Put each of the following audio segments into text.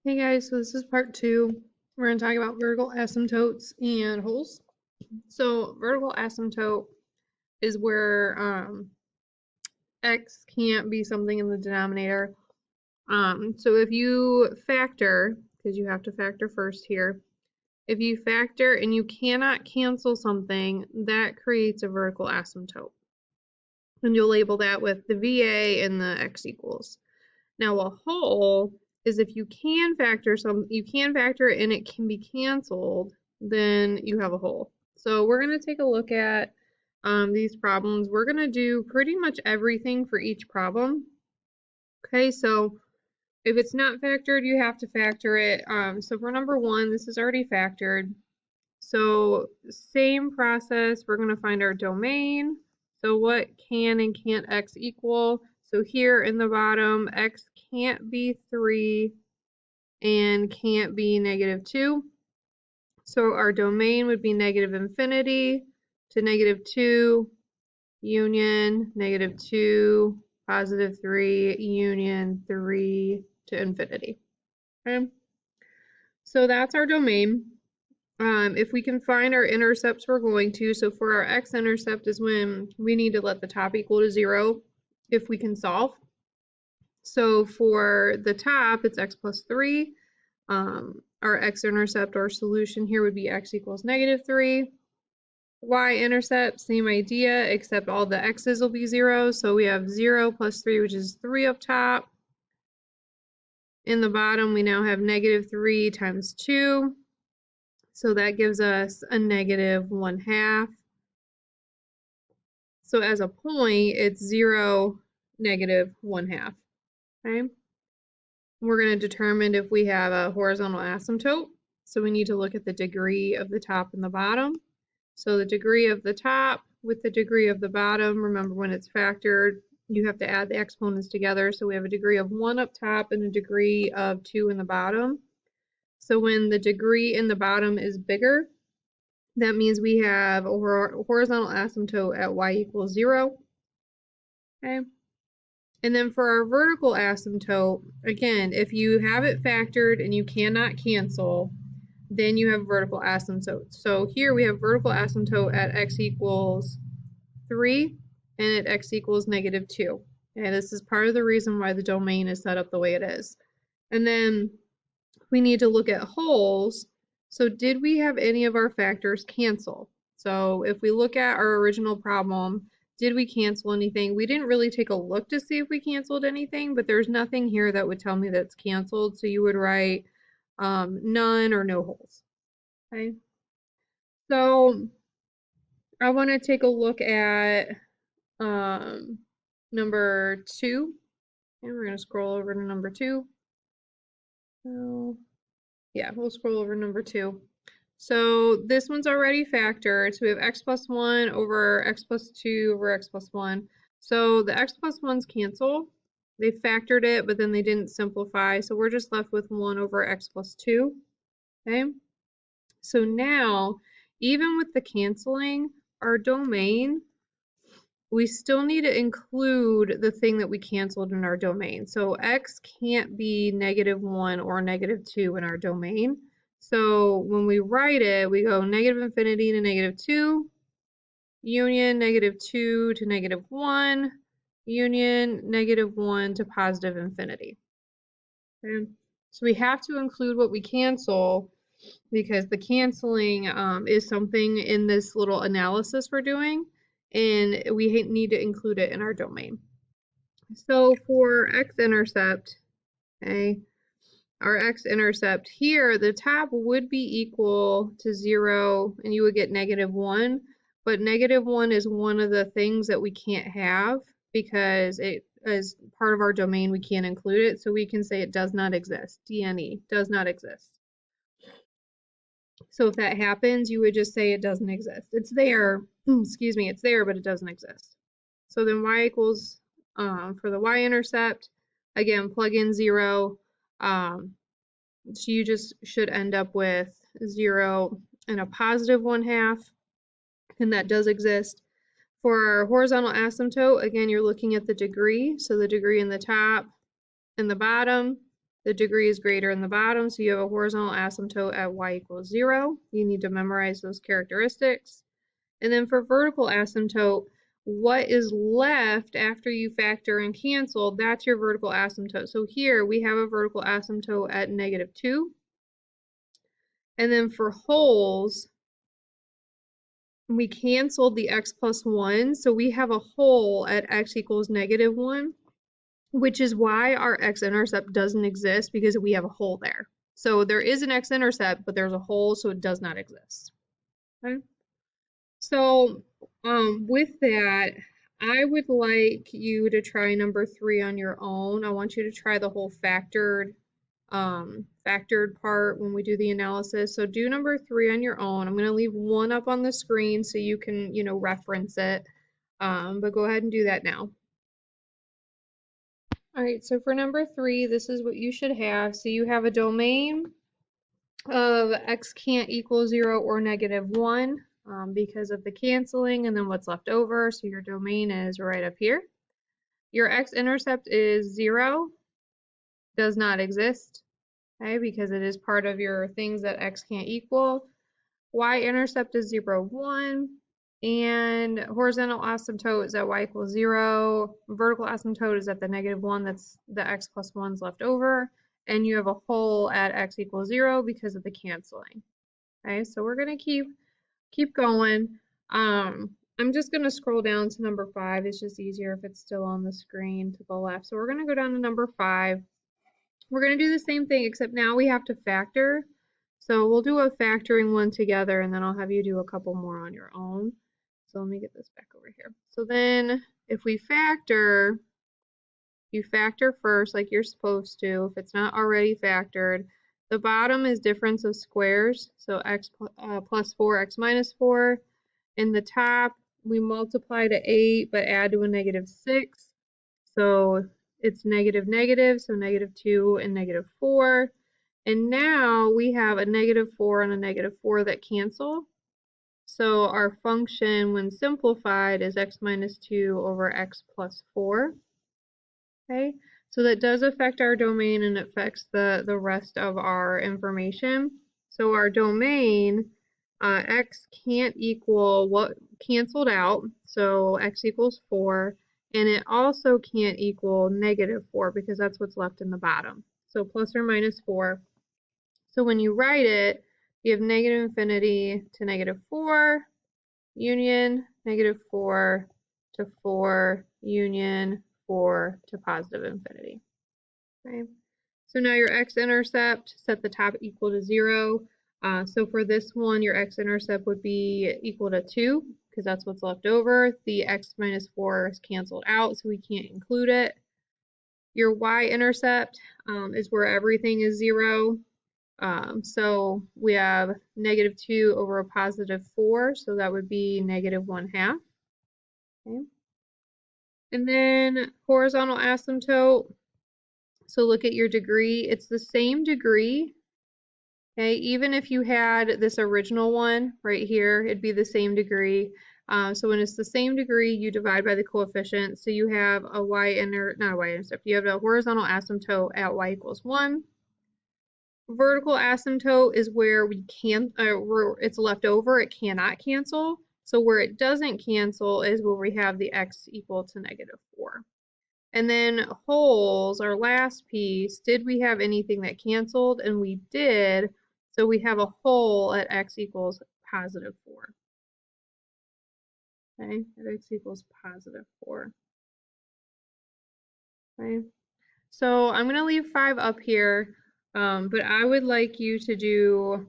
Hey guys, so this is part two. We're going to talk about vertical asymptotes and holes. So vertical asymptote is where x can't be something in the denominator. So if you factor, because you have to factor first here, if you factor and you cannot cancel something, that creates a vertical asymptote. And you'll label that with the VA and the x equals. Now a hole is if you can factor it and it can be canceled, then you have a hole. So we're going to take a look at these problems. We're going to do pretty much everything for each problem. Okay, so if it's not factored, you have to factor it. So for number one, this is already factored. So same process, we're going to find our domain. So what can and can't x equal? So here in the bottom, x can't be 3 and can't be -2. So our domain would be -infinity to -2 union -2 +3 union 3 to infinity. Okay, so that's our domain. If we can find our intercepts, we're going to. So for our x-intercept is when we need to let the top equal to 0 if we can solve. So for the top, it's x plus 3. Our x-intercept, our solution here would be x equals -3. Y-intercept, same idea, except all the x's will be 0. So we have 0 plus 3, which is 3 up top. In the bottom, we now have -3 times 2. So that gives us a -1/2. So as a point, it's 0, -1/2. Okay. We're going to determine if we have a horizontal asymptote. So we need to look at the degree of the top and the bottom. So the degree of the top with the degree of the bottom, remember when it's factored, you have to add the exponents together. So we have a degree of 1 up top and a degree of 2 in the bottom. So when the degree in the bottom is bigger, that means we have a horizontal asymptote at y equals 0. Okay. And then for our vertical asymptote, again, if you have it factored and you cannot cancel, then you have vertical asymptote. So here we have vertical asymptote at x equals 3 and at x equals -2. And this is part of the reason why the domain is set up the way it is. And then we need to look at holes. So did we have any of our factors cancel? So if we look at our original problem, did we cancel anything? We didn't really take a look to see if we canceled anything, but there's nothing here that would tell me that's canceled. So you would write none or no holes. Okay. So I want to take a look at number 2. And we're going to scroll over to number 2. So yeah, we'll scroll over number 2. So this one's already factored. So we have x plus 1 over x plus 2 over x plus 1. So the x plus 1's cancel. They factored it, but then they didn't simplify. So we're just left with 1 over x plus 2. Okay. So now, even with the canceling, our domain, we still need to include the thing that we canceled in our domain. So x can't be -1 or -2 in our domain. So when we write it, we go -infinity to -2, union -2 to -1, union -1 to +infinity. Okay? So we have to include what we cancel because the canceling is something in this little analysis we're doing, and we need to include it in our domain. So for x-intercept, okay, our x-intercept here, the top would be equal to 0, and you would get -1, but -1 is one of the things that we can't have because it is part of our domain, we can't include it, so we can say it does not exist. DNE, does not exist. So if that happens, you would just say it doesn't exist. It's there, excuse me, it's there, but it doesn't exist. So then y equals, for the y-intercept, again, plug in 0. So you just should end up with 0 and a +1/2, and that does exist. For our horizontal asymptote, again, you're looking at the degree. So the degree in the top and the bottom. The degree is greater in the bottom, so you have a horizontal asymptote at y equals 0. You need to memorize those characteristics. And then for vertical asymptote, what is left after you factor and cancel, that's your vertical asymptote. So here we have a vertical asymptote at -2. And then for holes, we canceled the x plus 1, so we have a hole at x equals -1, which is why our x-intercept doesn't exist, because we have a hole there. So there is an x-intercept, but there's a hole, so it does not exist. Okay? So with that, I would like you to try number 3 on your own. I want you to try the whole factored part when we do the analysis. So do number 3 on your own. I'm going to leave 1 up on the screen so you can, reference it. But go ahead and do that now. All right, so for number 3, this is what you should have. So you have a domain of x can't equal 0 or -1 because of the canceling, and then what's left over. So your domain is right up here. Your x-intercept is 0, does not exist, okay, because it is part of your things that x can't equal. Y-intercept is 0, 1. And horizontal asymptote is at y equals 0. Vertical asymptote is at the -1. That's the x plus 1's left over. And you have a hole at x equals 0 because of the canceling. Okay, so we're going to keep going. I'm just going to scroll down to number 5. It's just easier if it's still on the screen to the left. So we're going to go down to number 5. We're going to do the same thing, except now we have to factor. So we'll do a factoring one together, and then I'll have you do a couple more on your own. So let me get this back over here. So then if we factor, you factor first like you're supposed to. If it's not already factored, the bottom is difference of squares. So x plus 4, x minus 4. In the top, we multiply to 8, but add to a -6. So it's negative, so -2 and -4. And now we have a -4 and a -4 that cancel. So our function, when simplified, is x minus 2 over x plus 4. Okay, so that does affect our domain and affects the rest of our information. So our domain, x can't equal what canceled out, so x equals 4, and it also can't equal -4 because that's what's left in the bottom. So plus or minus 4. So when you write it, you have -infinity to -4, union, -4 to 4, union 4 to positive infinity. Okay. So now your x-intercept, set the top equal to 0. So for this one, your x-intercept would be equal to 2 because that's what's left over. The x minus 4 is canceled out, so we can't include it. Your y-intercept is where everything is 0. So we have -2 over a positive 4, so that would be -1/2. Okay. And then horizontal asymptote. So look at your degree. It's the same degree. Okay, even if you had this original one right here, it'd be the same degree. So when it's the same degree, you divide by the coefficient. So you have a not a y-intercept, you have a horizontal asymptote at y equals 1. Vertical asymptote is where where it's left over, it cannot cancel. So where it doesn't cancel is where we have the x equal to -4. And then holes, our last piece, did we have anything that canceled? And we did. So we have a hole at x equals +4. Okay, at x equals +4. Okay, so I'm going to leave 5 up here, but I would like you to do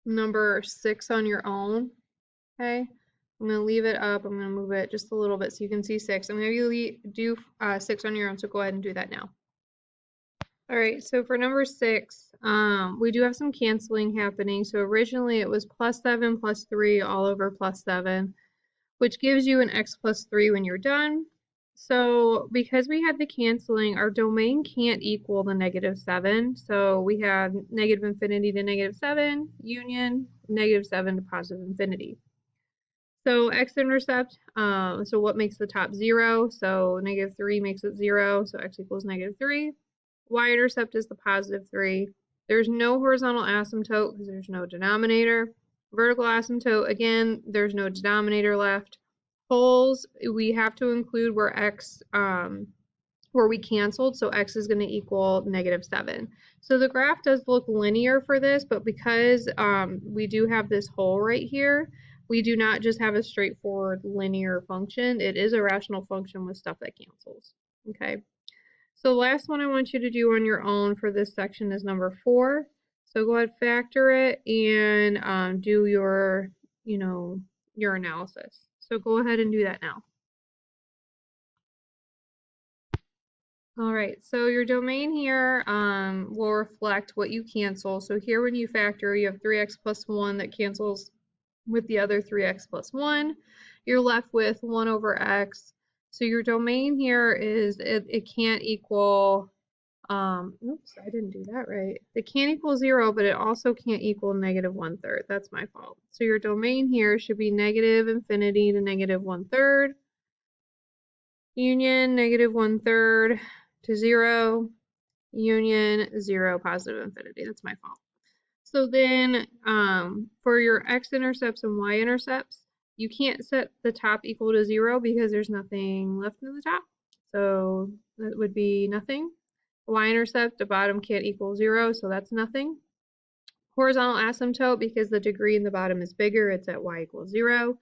number 6 on your own. Okay, I'm going to leave it up. I'm going to move it just a little bit so you can see 6. I'm going to do 6 on your own, so go ahead and do that now. All right, so for number 6, we do have some canceling happening. So originally it was +7 plus 3 all over +7, which gives you an x plus 3 when you're done. So because we had the canceling, our domain can't equal the -7. So we have -infinity to -7, union, -7 to positive infinity. So x-intercept, so what makes the top 0? So -3 makes it 0, so x equals -3. Y-intercept is the +3. There's no horizontal asymptote because there's no denominator. Vertical asymptote, again, there's no denominator left. Poles, we have to include where x, where we canceled, so x is going to equal -7. So the graph does look linear for this, but because we do have this hole right here, we do not just have a straightforward linear function. It is a rational function with stuff that cancels. Okay. So the last one I want you to do on your own for this section is number 4. So go ahead, factor it, and do your, your analysis. So go ahead and do that now. All right, so your domain here will reflect what you cancel. So here when you factor, you have 3x plus 1 that cancels with the other 3x plus 1. You're left with 1 over x. So your domain here is, it can't equal, oops, I didn't do that right. It can't equal 0, but it also can't equal -1/3. That's my fault. So your domain here should be -infinity to -1/3. Union -1/3 to 0, union 0, positive infinity. That's my fault. So then for your x-intercepts and y-intercepts, you can't set the top equal to 0 because there's nothing left in the top. So that would be nothing. Y-intercept, the bottom can't equal 0, so that's nothing. Horizontal asymptote, because the degree in the bottom is bigger, it's at y equals 0.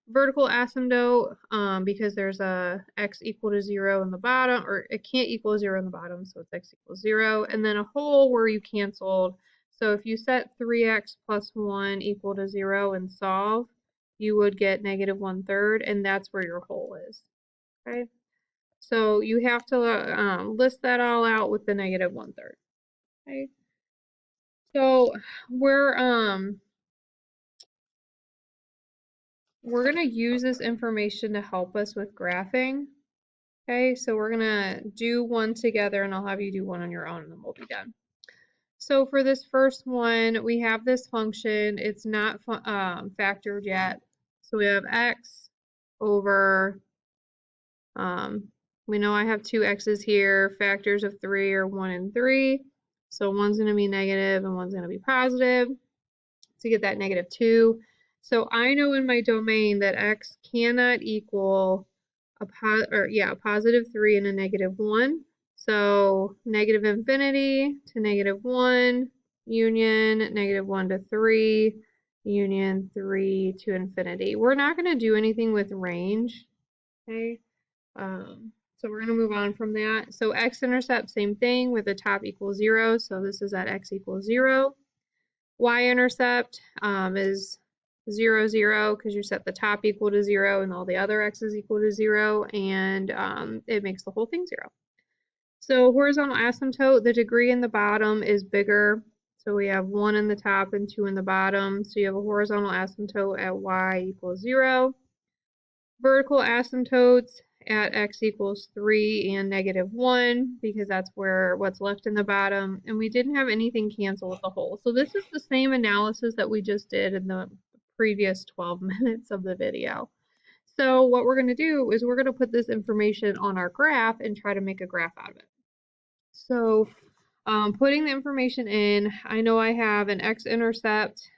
Vertical asymptote, because there's a x equal to 0 in the bottom, or it can't equal 0 in the bottom, so it's x equals 0. And then a hole where you canceled. So if you set 3x plus 1 equal to 0 and solve, you would get -1/3, and that's where your hole is. Okay, so you have to list that all out with the -1/3. Okay, so we're going to use this information to help us with graphing. Okay, so we're going to do one together and I'll have you do one on your own and then we'll be done. So for this first one, we have this function. It's not factored yet. So we have x over, we know I have two x's here. Factors of 3 are 1 and 3. So one's going to be negative and one's going to be positive. To get that -2. So I know in my domain that x cannot equal a +3 and a -1. So -infinity to -1, union -1 to 3, union 3 to infinity. We're not going to do anything with range. Okay. So we're going to move on from that. So x-intercept, same thing with the top equals 0. So this is at x equals 0. Y-intercept is 0, 0, because you set the top equal to 0 and all the other x's equal to 0, and it makes the whole thing 0. So horizontal asymptote, the degree in the bottom is bigger. So we have 1 in the top and 2 in the bottom. So you have a horizontal asymptote at y equals 0. Vertical asymptotes at x equals 3 and -1, because that's what's left in the bottom, and we didn't have anything cancel with the hole. So this is the same analysis that we just did in the previous 12 minutes of the video. So what we're going to do is we're going to put this information on our graph and try to make a graph out of it. So putting the information in, I know I have an x-intercept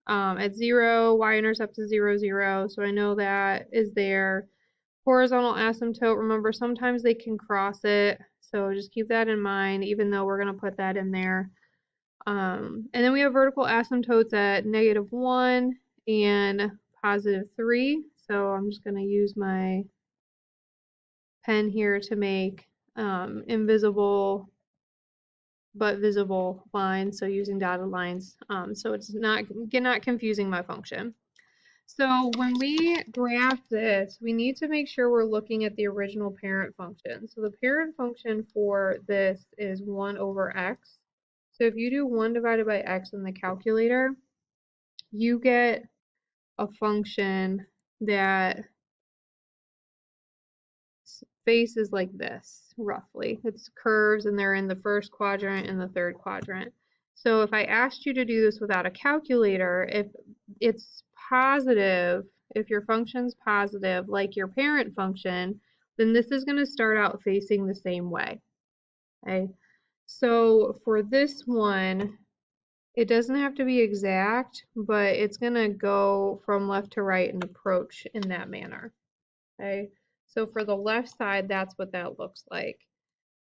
at 0, y-intercept is 0, 0, so I know that is there. Horizontal asymptote, remember sometimes they can cross it, so just keep that in mind, even though we're going to put that in there. And then we have vertical asymptotes at -1 and +3, so I'm just going to use my pen here to make invisible but visible lines, so using dotted lines, so it's not confusing my function. So when we graph this, we need to make sure we're looking at the original parent function. So the parent function for this is 1 over x. So if you do 1 divided by x in the calculator, you get a function that faces like this, roughly. It's curves and they're in the first quadrant and the third quadrant. So if I asked you to do this without a calculator, if it's positive, if your function's positive, like your parent function, then this is going to start out facing the same way. Okay, so for this one, it doesn't have to be exact, but it's going to go from left to right and approach in that manner. Okay, so for the left side, that's what that looks like.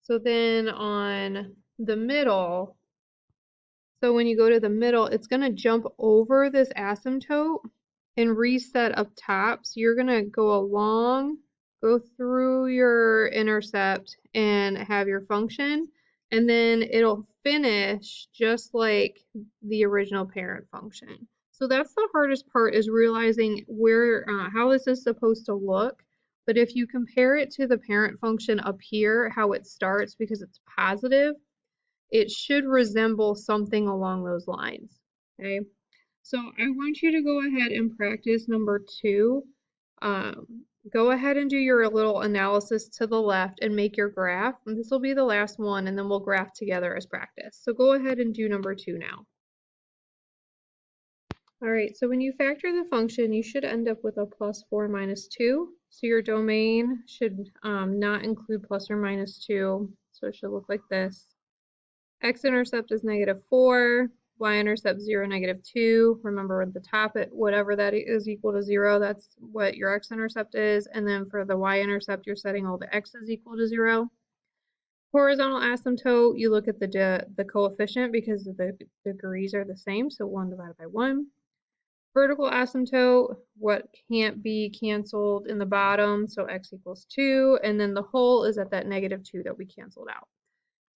So then on the middle, so when you go to the middle, it's going to jump over this asymptote and reset up top. So you're going to go along, go through your intercept and have your function, and then it'll finish just like the original parent function. So that's the hardest part, is realizing where how this is supposed to look. But if you compare it to the parent function up here, how it starts, because it's positive, it should resemble something along those lines. Okay, so I want you to go ahead and practice number 2. Go ahead and do your little analysis to the left and make your graph. And this will be the last one, and then we'll graph together as practice. So go ahead and do number 2 now. All right, so when you factor the function, you should end up with a plus 4 minus 2. So your domain should not include plus or minus 2. So it should look like this. X-intercept is -4, y-intercept 0, -2. Remember at the top, whatever that is equal to 0, that's what your x-intercept is. And then for the y-intercept, you're setting all the x's equal to 0. Horizontal asymptote, you look at the coefficient because the degrees are the same, so 1 divided by 1. Vertical asymptote, what can't be canceled in the bottom, so x equals 2. And then the whole is at that -2 that we canceled out.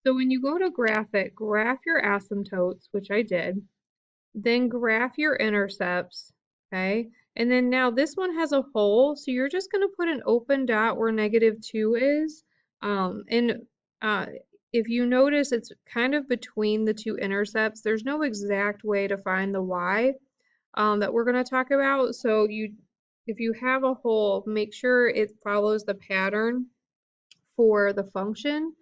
So when you go to graph it, graph your asymptotes, which I did, then graph your intercepts, okay? And then now this one has a hole, so you're just going to put an open dot where -2 is. If you notice, it's kind of between the two intercepts. There's no exact way to find the y that we're going to talk about. So if you have a hole, make sure it follows the pattern for the function.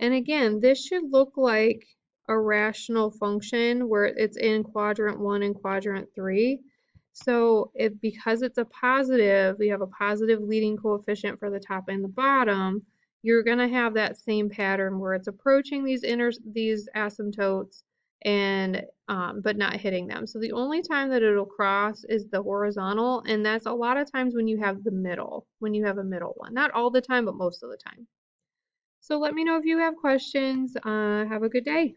And again, this should look like a rational function where it's in quadrant 1 and quadrant 3. So because it's a positive, we have a positive leading coefficient for the top and the bottom, you're going to have that same pattern where it's approaching these asymptotes and but not hitting them. So the only time that it'll cross is the horizontal, and that's a lot of times when you have the middle, when you have a middle one. Not all the time, but most of the time. So let me know if you have questions. Have a good day.